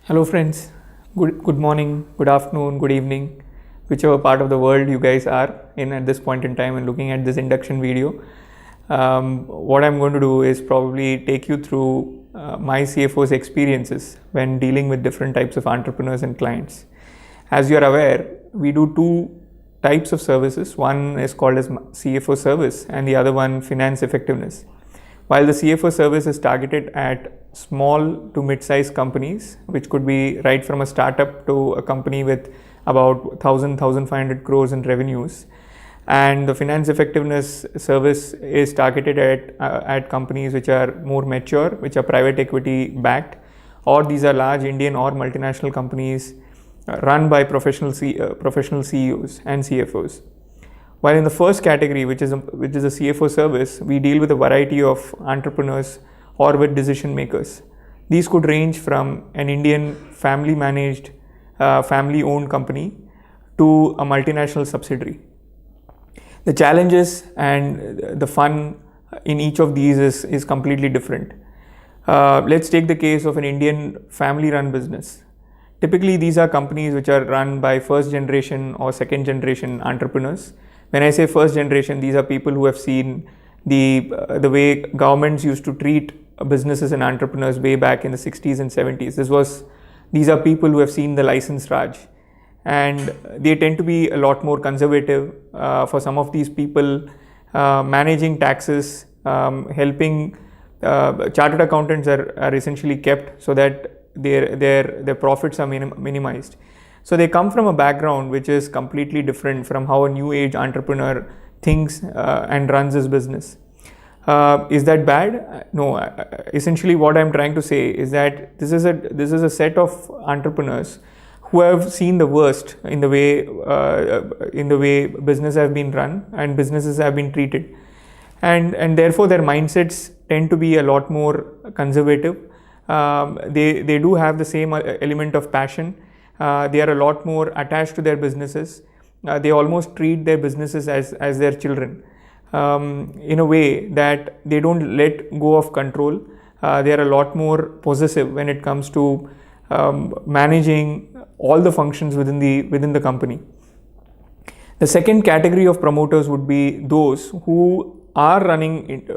Hello, friends. Good morning, good afternoon, good evening, whichever part of the world you guys are in at this point in time and looking at this induction video. What I'm going to do is probably take you through my CFO's experiences when dealing with different types of entrepreneurs and clients. As you're aware, we do two types of services. One is called as CFO service and the other one finance effectiveness. While the CFO service is targeted at small to mid-sized companies, which could be right from a startup to a company with about 1,500 crores in revenues, and the finance effectiveness service is targeted at companies which are more mature, which are private equity backed, or these are large Indian or multinational companies run by professional CEOs and CFOs. While in the first category, which is a CFO service, we deal with a variety of entrepreneurs or with decision makers. These could range from an Indian family managed, family owned company to a multinational subsidiary. The challenges and the fun in each of these is completely different. Let's take the case of an Indian family run business. Typically, these are companies which are run by first generation or second generation entrepreneurs. When I say first generation, these are people who have seen the way governments used to treat businesses and entrepreneurs way back in the 60s and 70s. These are people who have seen the license Raj, and they tend to be a lot more conservative. For some of these people, managing taxes, helping chartered accountants are essentially kept so that their profits are minimized. So they come from a background which is completely different from how a new age entrepreneur thinks and runs his business. Is that bad? No. Essentially, what I'm trying to say is that this is a set of entrepreneurs who have seen the worst in the way business have been run and businesses have been treated, and therefore their mindsets tend to be a lot more conservative. They do have the same element of passion. They are a lot more attached to their businesses. They almost treat their businesses as their children, in a way that they don't let go of control. They are a lot more possessive when it comes to managing all the functions within the company. The second category of promoters would be those who are running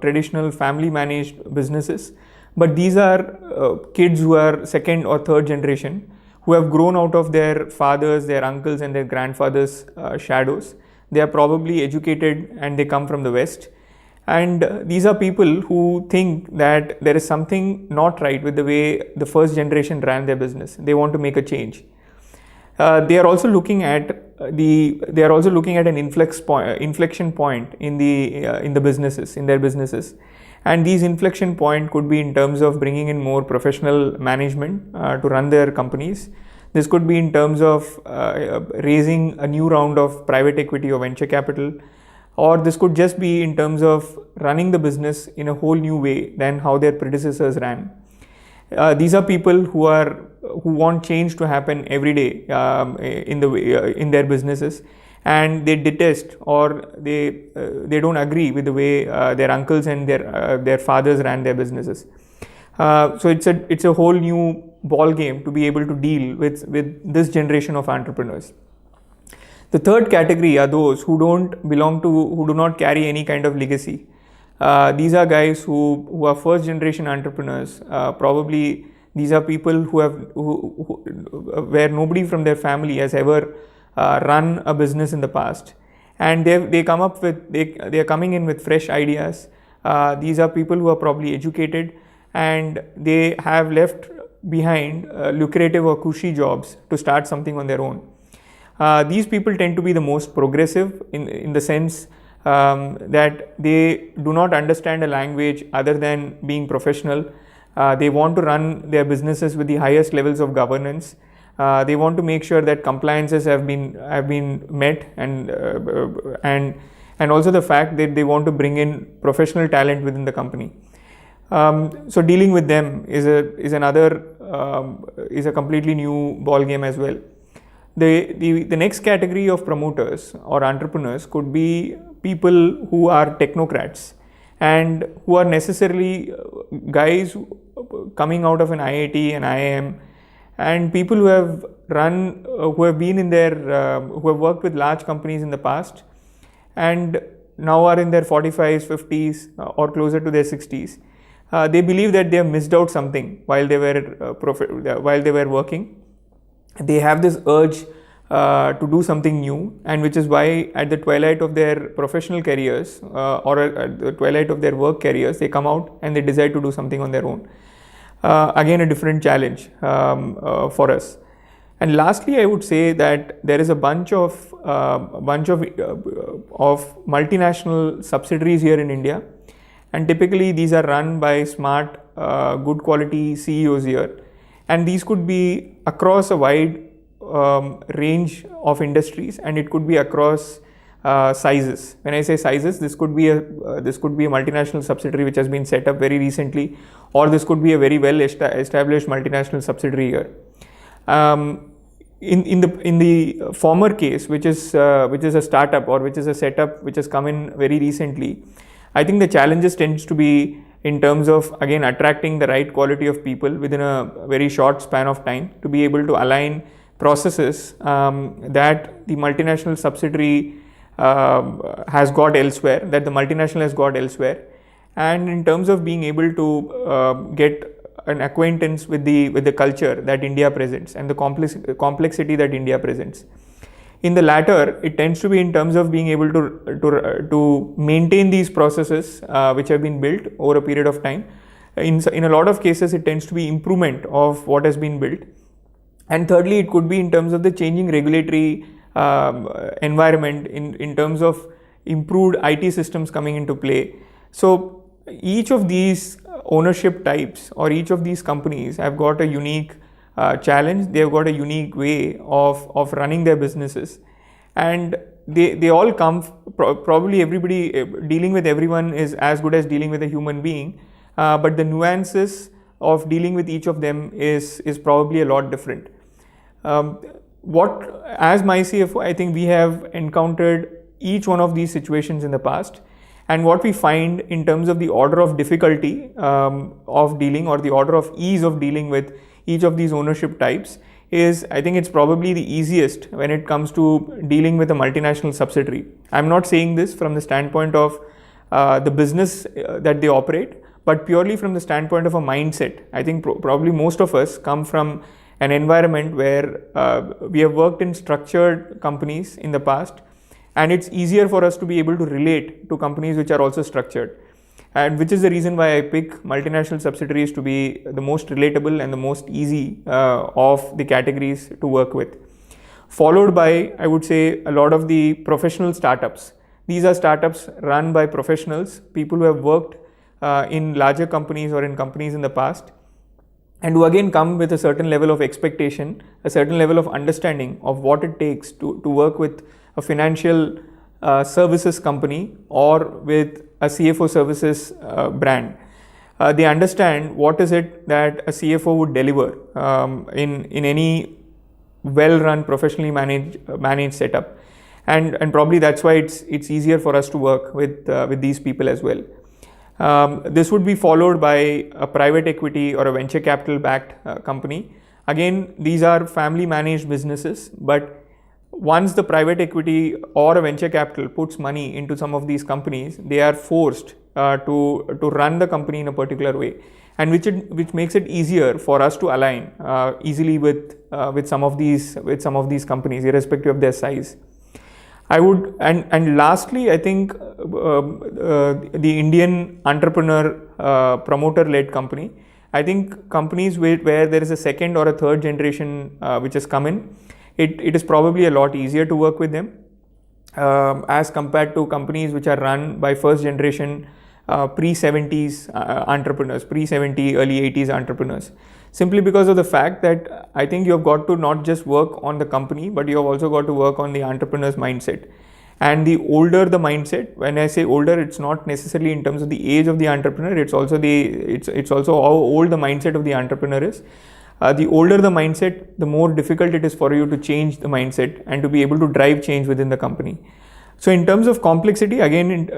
traditional family managed businesses, but these are kids who are second or third generation, who have grown out of their fathers, their uncles, and their grandfathers' shadows. They are probably educated and they come from the West. And these are people who think that there is something not right with the way the first generation ran their business. They want to make a change. They are also looking at an inflection point in their businesses. And these inflection point could be in terms of bringing in more professional management to run their companies. This could be in terms of raising a new round of private equity or venture capital, or this could just be in terms of running the business in a whole new way than how their predecessors ran. These are people who want change to happen every day in their businesses, and they detest or they don't agree with the way their uncles and their fathers ran their businesses. So it's a whole new ball game to be able to deal with this generation of entrepreneurs. The third category are those who do not carry any kind of legacy. These are guys who are first generation entrepreneurs. Probably these are people where nobody from their family has ever run a business in the past, and they are coming in with fresh ideas. These are people who are probably educated and they have left behind lucrative or cushy jobs to start something on their own. These people tend to be the most progressive in the sense that they do not understand a language other than being professional. They want to run their businesses with the highest levels of governance. They want to make sure that compliances have been met, and also the fact that they want to bring in professional talent within the company. So dealing with them is a completely new ball game as well. The next category of promoters or entrepreneurs could be people who are technocrats and who are necessarily guys coming out of an IIT and IIM and people who have run, who have been in their, who have worked with large companies in the past, and now are in their 45s, 50s, or closer to their 60s. They believe that they have missed out something while they were working. They have this urge to do something new, and which is why at the twilight of their professional careers or at the twilight of their work careers, they come out and they decide to do something on their own. Again, a different challenge for us. And lastly, I would say that there is a bunch of multinational subsidiaries here in India, and typically these are run by smart, good quality CEOs here, and these could be across a wide range of industries, and it could be across sizes. When I say sizes, this could be a multinational subsidiary which has been set up very recently, or this could be a very well established multinational subsidiary here. In the former case, which is a startup or which is a setup which has come in very recently, I think the challenges tends to be in terms of, again, attracting the right quality of people within a very short span of time to be able to align processes that the multinational subsidiary has got elsewhere, that the multinational has got elsewhere, and in terms of being able to get an acquaintance with the culture that India presents and the complexity that India presents. In the latter, it tends to be in terms of being able to maintain these processes which have been built over a period of time. In a lot of cases, it tends to be improvement of what has been built. And thirdly, it could be in terms of the changing regulatory environment, in terms of improved IT systems coming into play. So each of these ownership types or each of these companies have got a unique challenge. They have got a unique way of running their businesses, and they all come, probably everybody, dealing with everyone is as good as dealing with a human being, but the nuances of dealing with each of them is probably a lot different. As my CFO, I think we have encountered each one of these situations in the past, and what we find in terms of the order of difficulty of dealing, or the order of ease of dealing with each of these ownership types, is, I think it's probably the easiest when it comes to dealing with a multinational subsidiary. I'm not saying this from the standpoint of the business that they operate, but purely from the standpoint of a mindset. I think probably most of us come from an environment where we have worked in structured companies in the past, and it's easier for us to be able to relate to companies which are also structured, and which is the reason why I pick multinational subsidiaries to be the most relatable and the most easy of the categories to work with. Followed by, I would say, a lot of the professional startups. These are startups run by professionals, people who have worked in larger companies or in companies in the past, and who again come with a certain level of expectation, a certain level of understanding of what it takes to work with a financial services company or with a CFO services brand. They understand what is it that a CFO would deliver in any well-run, professionally managed setup, and probably that's why it's easier for us to work with these people as well. This would be followed by a private equity or a venture capital backed company. Again, these are family managed businesses, but once the private equity or a venture capital puts money into some of these companies, they are forced to run the company in a particular way, and which makes it easier for us to align easily with some of these companies, irrespective of their size. I would, and lastly, I think the Indian entrepreneur promoter-led company. I think companies where there is a second or a third generation which has come in, it is probably a lot easier to work with them as compared to companies which are run by first generation pre-70s entrepreneurs, pre-70, early 80s entrepreneurs. Simply because of the fact that I think you have got to not just work on the company, but you have also got to work on the entrepreneur's mindset. And the older the mindset, when I say older, it's not necessarily in terms of the age of the entrepreneur, it's also how old the mindset of the entrepreneur is. The older the mindset, the more difficult it is for you to change the mindset and to be able to drive change within the company. So in terms of complexity, again,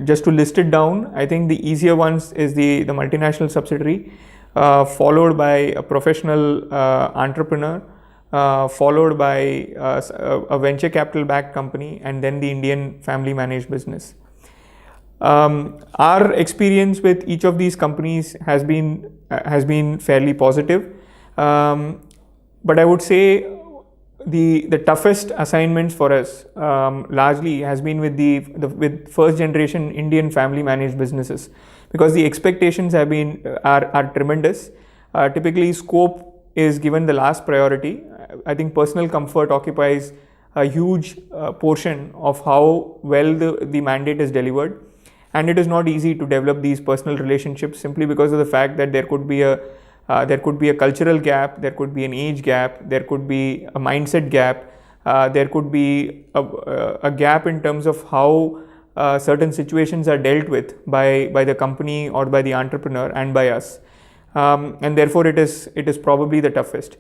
just to list it down, I think the easier ones is the multinational subsidiary. followed by a professional entrepreneur, followed by a venture capital backed company, and then the Indian family managed business. Our experience with each of these companies has been fairly positive, but I would say the toughest assignments for us largely has been with first generation Indian family managed businesses, because the expectations are tremendous. Typically, scope is given the last priority. I think personal comfort occupies a huge portion of how well the mandate is delivered, and it is not easy to develop these personal relationships simply because of the fact that there could be a cultural gap, there could be an age gap, there could be a mindset gap, there could be a gap in terms of how certain situations are dealt with by the company or by the entrepreneur and by us, and therefore it is probably the toughest.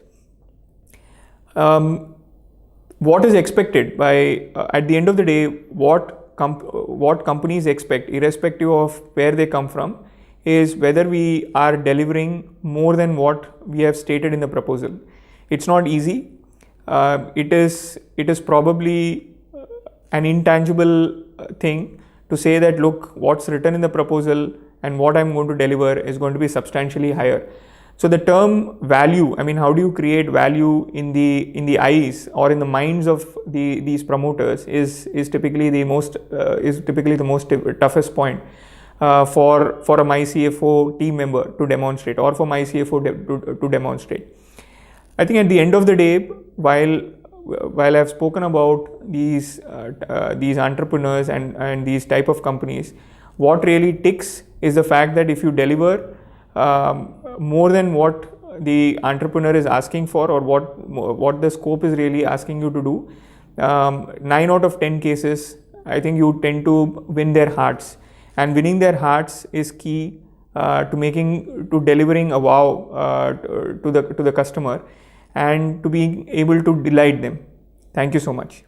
What is expected at the end of the day, what companies expect, irrespective of where they come from, is whether we are delivering more than what we have stated in the proposal. It's not easy. It is probably an intangible thing to say that, look, what's written in the proposal and what I'm going to deliver is going to be substantially higher. So the term value, I mean, how do you create value in the eyes or in the minds of these promoters is typically the most toughest point for a MyCFO team member to demonstrate, or for MyCFO to demonstrate. I think at the end of the day, while I've spoken about these entrepreneurs and these type of companies, what really ticks is the fact that if you deliver more than what the entrepreneur is asking for, or what the scope is really asking you to do, 9 out of 10 cases, I think you tend to win their hearts, and winning their hearts is key to delivering a wow to the customer and to being able to delight them. Thank you so much.